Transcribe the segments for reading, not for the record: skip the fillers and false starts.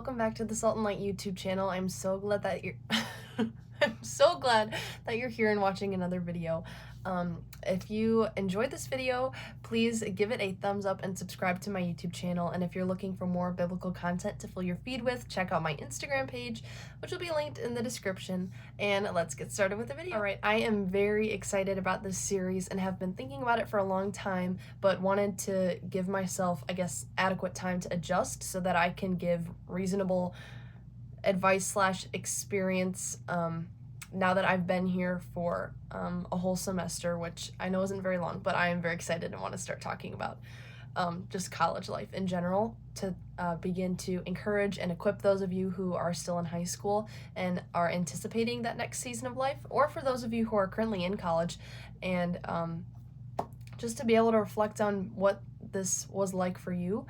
welcome back to the Salt and Light YouTube channel. I'm so glad that you're I'm so glad that you're here and watching another video. If you enjoyed this video, please give it a thumbs up and subscribe to my YouTube channel. And if you're looking for more biblical content to fill your feed with, check out my Instagram page, which will be linked in the description. And let's get started with the video. All right, I am very excited about this series and have been thinking about it for a long time, but wanted to give myself, I guess, adequate time to adjust so that I can give reasonable advice / experience now that I've been here for a whole semester, which I know isn't very long, but I am very excited and want to start talking about just college life in general to begin to encourage and equip those of you who are still in high school and are anticipating that next season of life, or for those of you who are currently in college, and just to be able to reflect on what this was like for you.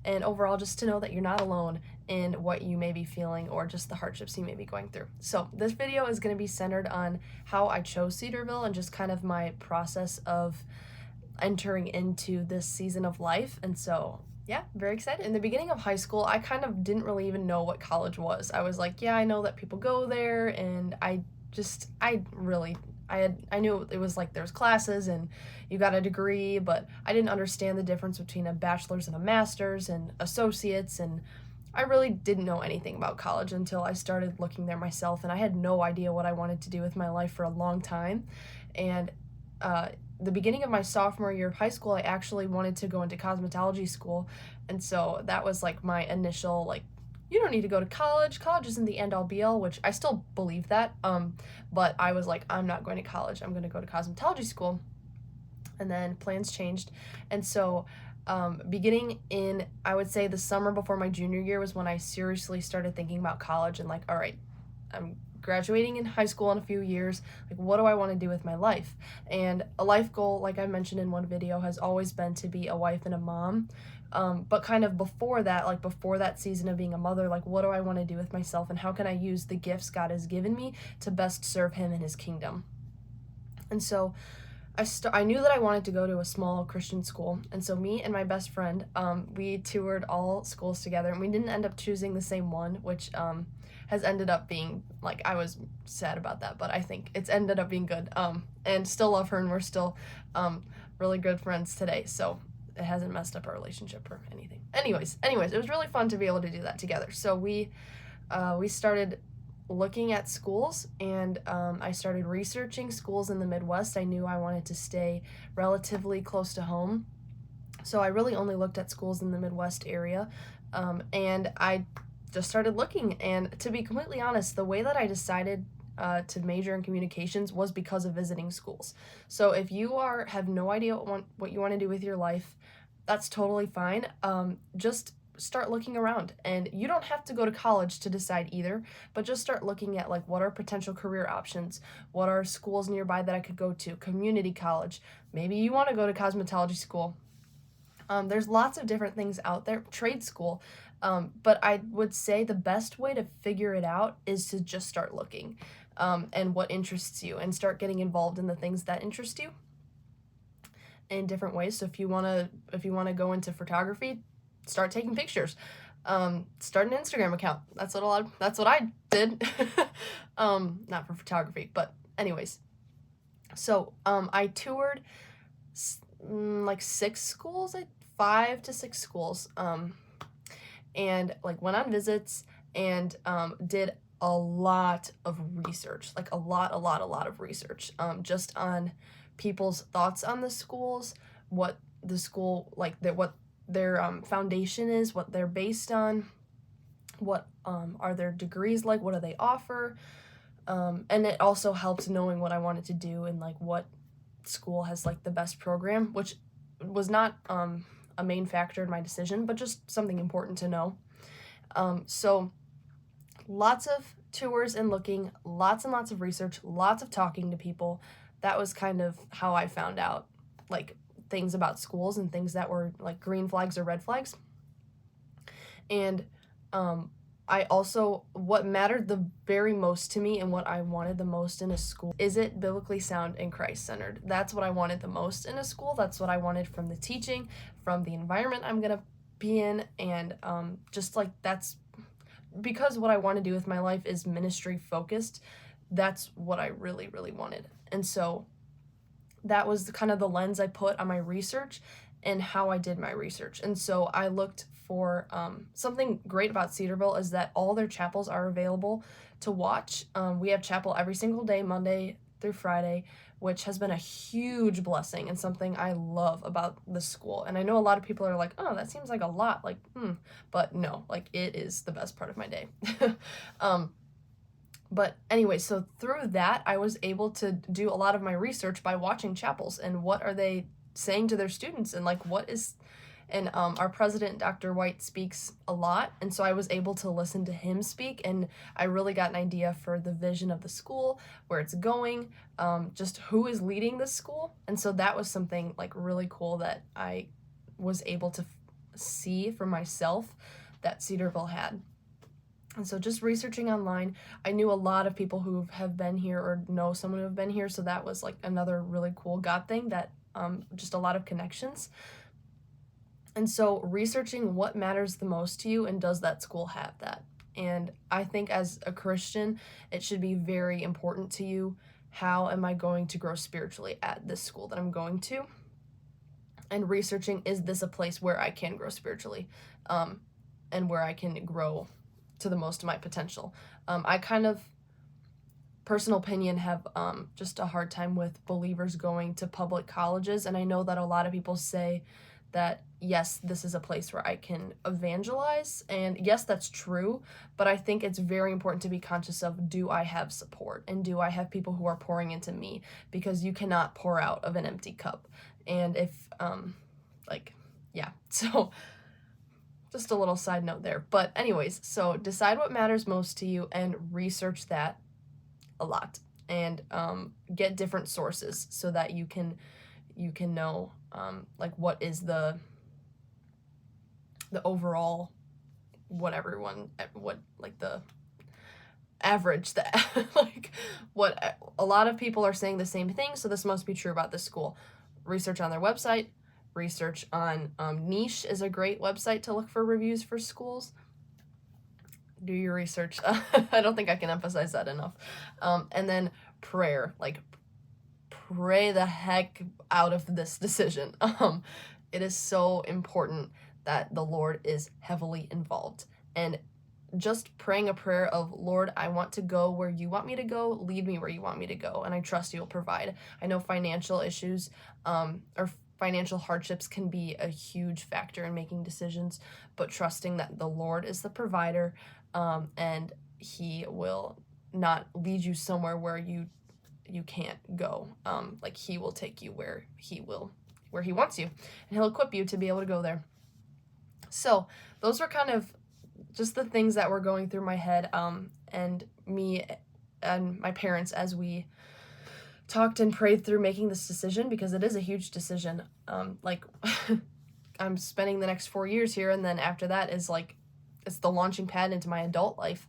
And overall, just to know that you're not alone in what you may be feeling or just the hardships you may be going through. So this video is going to be centered on how I chose Cedarville and just kind of my process of entering into this season of life. And so yeah, very excited. In the beginning of high school, I kind of didn't really even know what college was. I was like, yeah, I know that people go there, and I knew it was like there's classes and you got a degree, but I didn't understand the difference between a bachelor's and a master's and associates, and I really didn't know anything about college until I started looking there myself, and I had no idea what I wanted to do with my life for a long time. And the beginning of my sophomore year of high school, I actually wanted to go into cosmetology school, and so that was like my initial, like, you don't need to go to college. College isn't the end all be all, which I still believe that. But I was like, I'm not going to college. I'm going to go to cosmetology school. And then plans changed. And so beginning in, I would say, the summer before my junior year was when I seriously started thinking about college and like, all right, I'm graduating in high school in a few years. Like, what do I want to do with my life? And a life goal, like I mentioned in one video, has always been to be a wife and a mom. But kind of before that, like before that season of being a mother, like, what do I want to do with myself, and how can I use the gifts God has given me to best serve him and his kingdom? And so I knew that I wanted to go to a small Christian school, and so me and my best friend, we toured all schools together, and we didn't end up choosing the same one, which has ended up being, like, I was sad about that, but I think it's ended up being good, and still love her, and we're still really good friends today, so it hasn't messed up our relationship or anything. Anyways, it was really fun to be able to do that together. So we started looking at schools, and I started researching schools in the Midwest. I knew I wanted to stay relatively close to home, so I really only looked at schools in the Midwest area, and I just started looking. And to be completely honest, the way that I decided to major in communications was because of visiting schools. So if you have no idea what you want to do with your life, that's totally fine. Just start looking around, and you don't have to go to college to decide either, but just start looking at, like, what are potential career options, what are schools nearby that I could go to, community college, maybe you want to go to cosmetology school. There's lots of different things out there, trade school, but I would say the best way to figure it out is to just start looking, and what interests you, and start getting involved in the things that interest you in different ways. So if you want to go into photography, start taking pictures. Start an Instagram account. That's what I did. Not for photography, but anyways. So I toured like 6 schools, 5 to 6 schools, and like went on visits and did a lot of research, like a lot of research, just on people's thoughts on the schools, what the school, like, what their foundation is, what they're based on, what are their degrees like, what do they offer, and it also helped knowing what I wanted to do and like what school has like the best program, which was not a main factor in my decision, but just something important to know. So lots of tours and looking, lots and lots of research, lots of talking to people. That was kind of how I found out, like, things about schools and things that were like green flags or red flags. And I also, what mattered the very most to me and what I wanted the most in a school, is it biblically sound and Christ-centered? That's what I wanted the most in a school. That's what I wanted from the teaching, from the environment I'm gonna be in, and just like that's because what I want to do with my life is ministry focused. That's what I really, really wanted. And so that was kind of the lens I put on my research and how I did my research. And so I looked for something great about Cedarville is that all their chapels are available to watch. We have chapel every single day, Monday through Friday, which has been a huge blessing and something I love about the school. And I know a lot of people are like, oh, that seems like a lot, like, but no, like it is the best part of my day. But anyway, so through that, I was able to do a lot of my research by watching chapels and what are they saying to their students and like what is, and our president, Dr. White, speaks a lot. And so I was able to listen to him speak, and I really got an idea for the vision of the school, where it's going, just who is leading the school. And so that was something like really cool that I was able to see for myself that Cedarville had. And so just researching online, I knew a lot of people who have been here or know someone who have been here. So that was like another really cool God thing, that just a lot of connections. And so researching what matters the most to you, and does that school have that? And I think as a Christian, it should be very important to you. How am I going to grow spiritually at this school that I'm going to? And researching, is this a place where I can grow spiritually and where I can grow to the most of my potential? I kind of, personal opinion, have just a hard time with believers going to public colleges. And I know that a lot of people say that, yes, this is a place where I can evangelize. And yes, that's true. But I think it's very important to be conscious of, do I have support? And do I have people who are pouring into me? Because you cannot pour out of an empty cup. And if, so just a little side note there. But anyways, so decide what matters most to you and research that a lot, and get different sources so that you can know like what is the overall what like the average, that like what a lot of people are saying the same thing, so this must be true about this school. Research on their website, research on Niche is a great website to look for reviews for schools. Do your research. I don't think I can emphasize that enough. And then prayer, like pray the heck out of this decision. It is so important that the Lord is heavily involved, and just praying a prayer of, Lord, I want to go where you want me to go, lead me where you want me to go, and I trust you'll provide. I know financial issues or financial hardships can be a huge factor in making decisions, but trusting that the Lord is the provider, and he will not lead you somewhere where you can't go. Like he will take you where he wants you, and he'll equip you to be able to go there. So those were kind of just the things that were going through my head, and me and my parents as we talked and prayed through making this decision, because it is a huge decision. Like I'm spending the next 4 years here, and then after that is like, it's the launching pad into my adult life.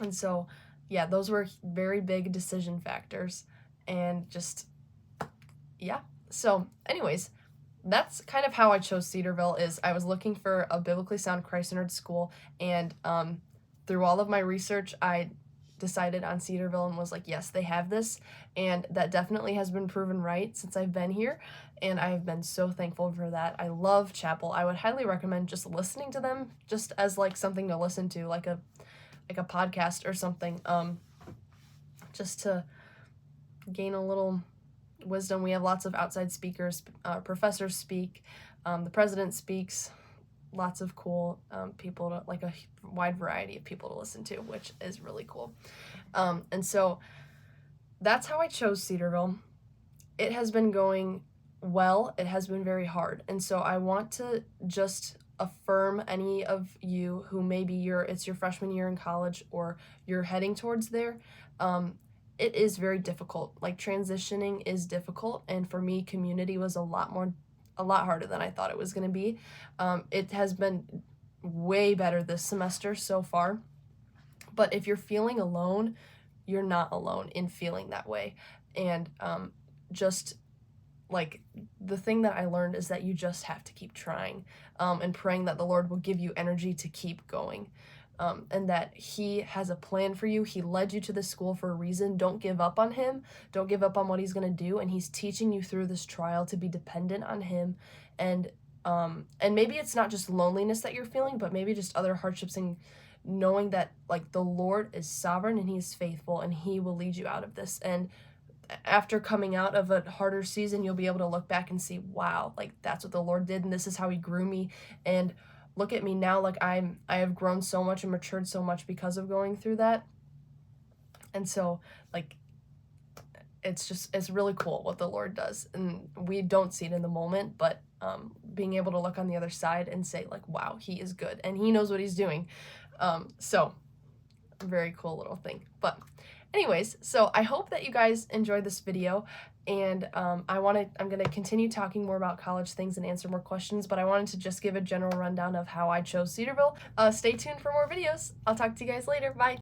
And so, yeah, those were very big decision factors, and just, yeah. So anyways, that's kind of how I chose Cedarville. Is I was looking for a biblically sound, Christ-centered school, and through all of my research, I decided on Cedarville and was like, yes, they have this, and that definitely has been proven right since I've been here, and I've been so thankful for that. I love chapel. I would highly recommend just listening to them, just as like something to listen to, like a podcast or something, just to gain a little wisdom. We have lots of outside speakers, professors speak, the president speaks, lots of cool people, to, like a wide variety of people to listen to, which is really cool. And so that's how I chose Cedarville. It has been going well. It has been very hard. And so I want to just affirm any of you who maybe it's your freshman year in college, or you're heading towards there. It is very difficult. Like transitioning is difficult. And for me, community was a lot harder than I thought it was going to be. It has been way better this semester so far. But if you're feeling alone, you're not alone in feeling that way. And just like, the thing that I learned is that you just have to keep trying, and praying that the Lord will give you energy to keep going, and that He has a plan for you. He led you to this school for a reason. Don't give up on Him. Don't give up on what He's going to do, and He's teaching you through this trial to be dependent on Him, and maybe it's not just loneliness that you're feeling, but maybe just other hardships, and knowing that, like, the Lord is sovereign and He is faithful and He will lead you out of this. And after coming out of a harder season, you'll be able to look back and see, wow, like, that's what the Lord did, and this is how He grew me. And look at me now, like, I have grown so much and matured so much because of going through that. And so, like, it's really cool what the Lord does, and we don't see it in the moment, but being able to look on the other side and say, like, wow, He is good and He knows what He's doing. So very cool little thing. But anyways, so I hope that you guys enjoyed this video, and I'm gonna continue talking more about college things and answer more questions, but I wanted to just give a general rundown of how I chose Cedarville. Stay tuned for more videos. I'll talk to you guys later. Bye.